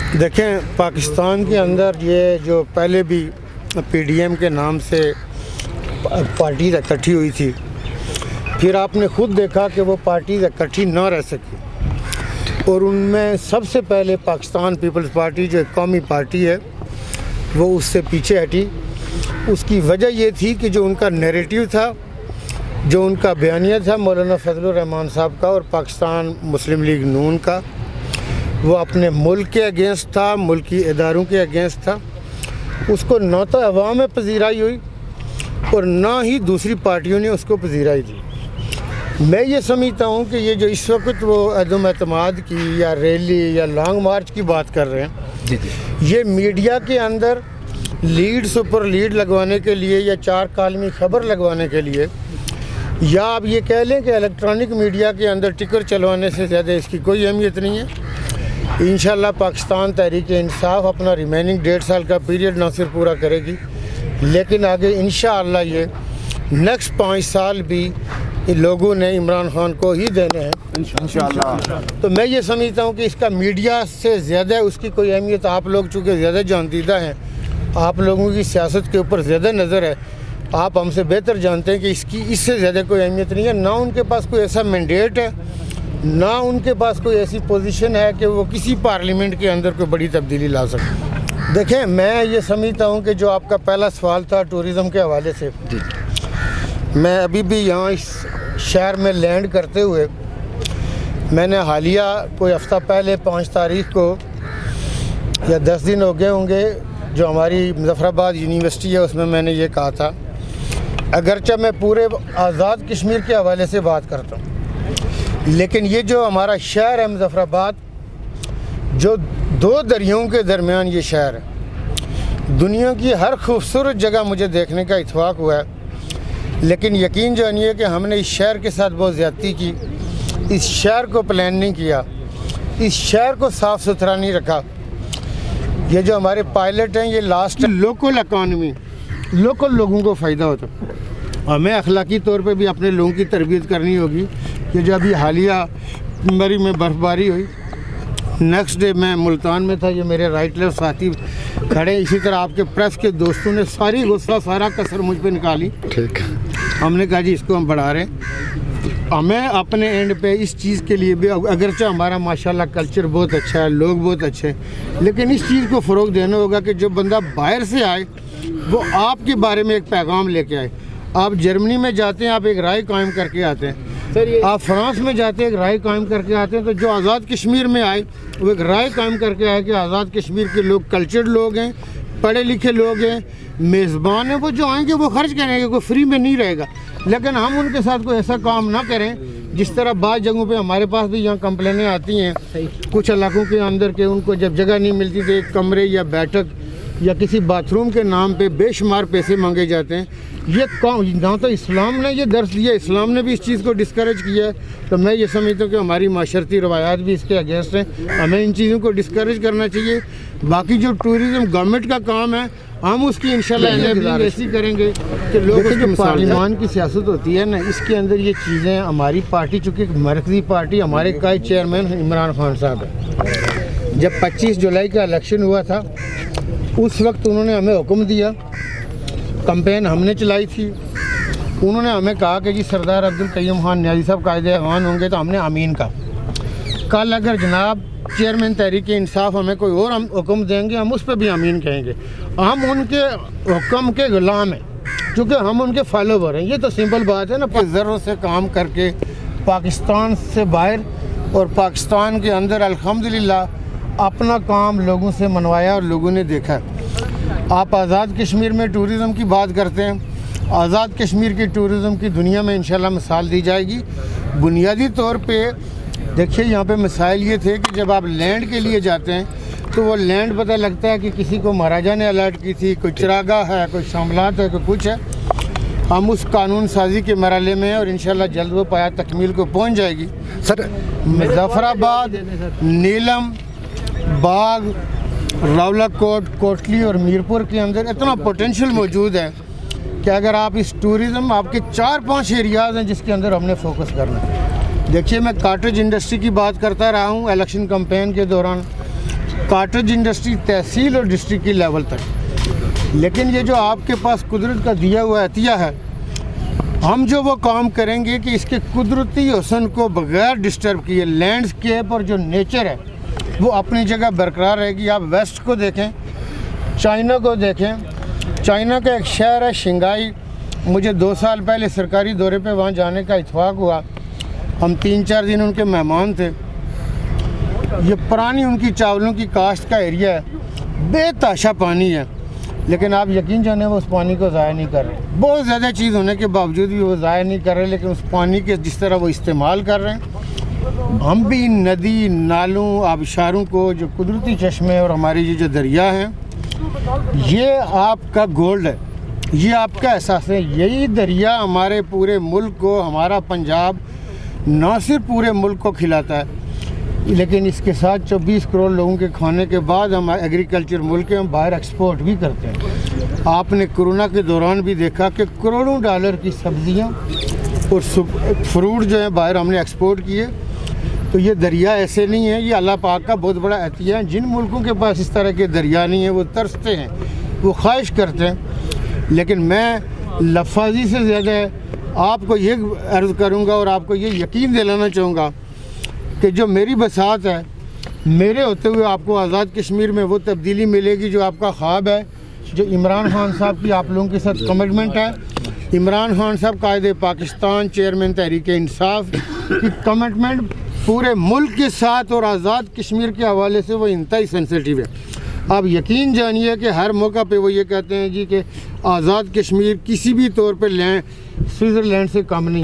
देखें, पाकिस्तान के अंदर ये जो पहले भी पीडीएम के नाम से पार्टीज इकट्ठी हुई थी, फिर आपने खुद देखा कि वो पार्टीज इकट्ठी ना रह सकी और उनमें सबसे पहले पाकिस्तान पीपल्स पार्टी जो एक कौमी पार्टी है वो उससे पीछे हटी। उसकी वजह ये थी कि जो उनका नैरेटिव था, जो उनका बयानिया था मौलाना फजलुर रहमान साहब का और पाकिस्तान मुस्लिम लीग नून का, वो अपने मुल्क के अगेंस्ट था, मुल्की इदारों के अगेंस्ट था। उसको ना तो अवाम में पजीराई हुई और ना ही दूसरी पार्टियों ने उसको पजीराई दी। मैं ये समझता हूँ कि ये जो इस वक्त वो अदम एतमाद की या रैली या लॉन्ग मार्च की बात कर रहे हैं, ये मीडिया के अंदर लीड सुपर लीड लगवाने के लिए या चार कालमी खबर लगवाने के लिए, या आप ये कह लें कि इलेक्ट्रॉनिक मीडिया के अंदर टिकर चलवाने से ज़्यादा इसकी कोई अहमियत नहीं है। इंशाल्लाह पाकिस्तान तहरीक इंसाफ अपना रिमेनिंग 1.5 साल का पीरियड न सिर्फ पूरा करेगी, लेकिन आगे इंशाल्लाह ये नेक्स्ट 5 साल भी लोगों ने इमरान खान को ही देने हैं इंशाल्लाह। तो मैं ये समझता हूँ कि इसका मीडिया से ज़्यादा उसकी कोई अहमियत, आप लोग चूँकि ज़्यादा जानदीदा हैं, आप लोगों की सियासत के ऊपर ज़्यादा नज़र है, आप हमसे बेहतर जानते हैं कि इसकी इससे ज़्यादा कोई अहमियत नहीं है। ना उनके पास कोई ऐसा मैंडेट है, ना उनके पास कोई ऐसी पोजीशन है कि वो किसी पार्लियामेंट के अंदर कोई बड़ी तब्दीली ला सके। देखें, मैं ये समझता हूँ कि जो आपका पहला सवाल था टूरिज़म के हवाले से, मैं अभी भी यहाँ इस शहर में लैंड करते हुए मैंने हालिया कोई हफ़्ता पहले 5 तारीख को या 10 दिन हो गए होंगे, जो हमारी मुजफ्फराबाद यूनिवर्सिटी है उसमें मैंने ये कहा था, अगरचे मैं पूरे आज़ाद कश्मीर के हवाले से बात करता हूँ, लेकिन ये जो हमारा शहर है मुजफ्फराबाद, जो 2 दरियाओं के दरमियान ये शहर है, दुनिया की हर खूबसूरत जगह मुझे देखने का इत्फाक हुआ है, लेकिन यकीन जानिए कि हमने इस शहर के साथ बहुत ज़्यादती की। इस शहर को प्लान नहीं किया, इस शहर को साफ़ सुथरा नहीं रखा। ये जो हमारे पायलट हैं, ये लास्ट लोकल इकॉनमी, लोकल लोगों को फ़ायदा होता। हमें अखलाकी तौर पे भी अपने लोगों की तरबियत करनी होगी कि जब अभी हालिया मरी में बर्फ़बारी हुई, नेक्स्ट डे मैं मुल्तान में था, ये मेरे राइट लेफ्ट साथी खड़े, इसी तरह आपके प्रेस के दोस्तों ने सारी गुस्सा सारा कसर मुझ पे निकाली। ठीक, हमने कहा जी इसको हम बढ़ा रहे हैं। हमें अपने एंड पे इस चीज़ के लिए भी, अगरचे हमारा माशाल्लाह कल्चर बहुत अच्छा है, लोग बहुत अच्छे हैं, लेकिन इस चीज़ को फ़रोग देना होगा कि जो बंदा बाहर से आए वो आपके बारे में एक पैगाम लेके आए। आप जर्मनी में जाते हैं, आप एक राय कायम करके आते हैं, आप फ्रांस में जाते हैं, एक राय कायम करके आते हैं। तो जो आज़ाद कश्मीर में आए वो एक राय कायम करके आए कि आज़ाद कश्मीर के लोग कल्चर्ड लोग हैं, पढ़े लिखे लोग हैं, मेज़बान हैं, वो जो आएंगे वो खर्च करेंगे, कोई फ्री में नहीं रहेगा। लेकिन हम उनके साथ कोई ऐसा काम ना करें जिस तरह बाज़ जगहों पे हमारे पास भी यहाँ कंप्लेनें आती हैं कुछ इलाकों के अंदर के, उनको जब जगह नहीं मिलती तो एक कमरे या बैठक या किसी बाथरूम के नाम पे बेशुमार पैसे मांगे जाते हैं। ये ना तो इस्लाम ने ये दर्ज दिया, इस्लाम ने भी इस चीज़ को डिस्करेज किया है। तो मैं ये समझता हूँ कि हमारी माशरती रवायात भी इसके अगेंस्ट हैं, हमें इन चीज़ों को डिस्करेज करना चाहिए। बाकी जो टूरिज़म गवर्नमेंट का काम है, हम उसकी इंशाल्लाह एनेबलिंग ऐसी करेंगे कि लोग जो पार्लियामान की सियासत होती है ना, इसके अंदर ये चीज़ें, हमारी पार्टी चूँकि मरकज़ी पार्टी, हमारे कायद चेयरमैन इमरान खान साहब है। जब 25 जुलाई का इलेक्शन हुआ था उस वक्त उन्होंने हमें हुक्म दिया, कैंपेन हमने चलाई थी, उन्होंने हमें कहा कि जी सरदार अब्दुल कय्यूम खान न्याजी साहब कायदे अवान होंगे, तो हमने अमीन का। कल अगर जनाब चेयरमैन तहरीक इंसाफ हमें कोई और हम हुक्म देंगे, हम उस पर भी अमीन कहेंगे। हम उनके हुक्म के गुलाम हैं, क्योंकि हम उनके फॉलोवर हैं। ये तो सिंपल बात है ना। ज़रूर से काम करके पाकिस्तान से बाहर और पाकिस्तान के अंदर अल्हम्दुलिल्लाह अपना काम लोगों से मनवाया और लोगों ने देखा। आप आज़ाद कश्मीर में टूरिज़म की बात करते हैं, आज़ाद कश्मीर की टूरिज़म की दुनिया में इंशाल्लाह मिसाल दी जाएगी। बुनियादी तौर पे देखिए, यहाँ पे मिसाइल ये थे कि जब आप लैंड के लिए जाते हैं तो वो लैंड पता लगता है कि किसी को महाराजा ने अलर्ट की थी, कोई चरागाह है, कोई शामलात है, कोई कुछ है। हम उस कानून साजी के मरहले में हैं और इंशाल्लाह जल्द वो पाया तकमील को पहुँच जाएगी। सर, मुजफ्फराबाद, नीलम, बाग, रावलाकोट, कोटली और मीरपुर के अंदर इतना पोटेंशियल मौजूद है कि अगर आप इस टूरिज़म, आपके 4-5 एरियाज़ हैं जिसके अंदर हमने फोकस करना है। देखिए, मैं काटेज इंडस्ट्री की बात करता रहा हूँ इलेक्शन कैंपेन के दौरान, काटेज इंडस्ट्री तहसील और डिस्ट्रिक्ट की लेवल तक। लेकिन ये जो आपके पास कुदरत का दिया हुआ अतिया है, हम जो वो काम करेंगे कि इसके कुदरती हुस्न को बगैर डिस्टर्ब किए लैंडस्केप और जो नेचर है वो अपनी जगह बरकरार रहेगी। आप वेस्ट को देखें, चाइना को देखें। चाइना का एक शहर है शंघाई, मुझे 2 साल पहले सरकारी दौरे पे वहाँ जाने का इत्फाक हुआ। हम 3-4 दिन उनके मेहमान थे। ये पुरानी उनकी चावलों की काश्त का एरिया है, बेतहाशा पानी है, लेकिन आप यकीन जाने वो उस पानी को ज़ाया नहीं कर रहे। बहुत ज़्यादा चीज़ होने के बावजूद भी वो ज़ाया नहीं कर रहे, लेकिन उस पानी के जिस तरह वो इस्तेमाल कर रहे हैं, हम भी इन नदी नालों आबशारों को, जो कुदरती चश्मे और हमारी ये जो दरिया हैं, ये आपका गोल्ड है, ये आपका एहसास है। यही दरिया हमारे पूरे मुल्क को, हमारा पंजाब न सिर्फ पूरे मुल्क को खिलाता है, लेकिन इसके साथ 24 करोड़ लोगों के खाने के बाद हम एग्रीकल्चर मुल्क हम बाहर एक्सपोर्ट भी करते हैं। आपने कोरोना के दौरान भी देखा कि करोड़ों डॉलर की सब्जियां और फ्रूट जो है बाहर हमने एक्सपोर्ट किए। तो ये दरिया ऐसे नहीं है, ये अल्लाह पाक का बहुत बड़ा अतिया है। जिन मुल्कों के पास इस तरह के दरिया नहीं है वो तरसते हैं, वो ख्वाहिश करते हैं। लेकिन मैं लफाजी से ज़्यादा आपको ये अर्ज़ करूँगा और आपको ये यकीन दिलाना चाहूँगा कि जो मेरी बसात है, मेरे होते हुए आपको आज़ाद कश्मीर में वो तब्दीली मिलेगी जो आपका ख्वाब है, जो इमरान खान साहब की आप लोगों के साथ कमिटमेंट है। इमरान खान साहब कायदे पाकिस्तान, चेयरमैन तहरीक इंसाफ की कमिटमेंट पूरे मुल्क के साथ और आज़ाद कश्मीर के हवाले से वो इंतहाई सेंसिटिव है। आप यकीन जानिए कि हर मौका पे वो ये कहते हैं जी कि आज़ाद कश्मीर किसी भी तौर पे स्विट्ज़रलैंड से कम नहीं।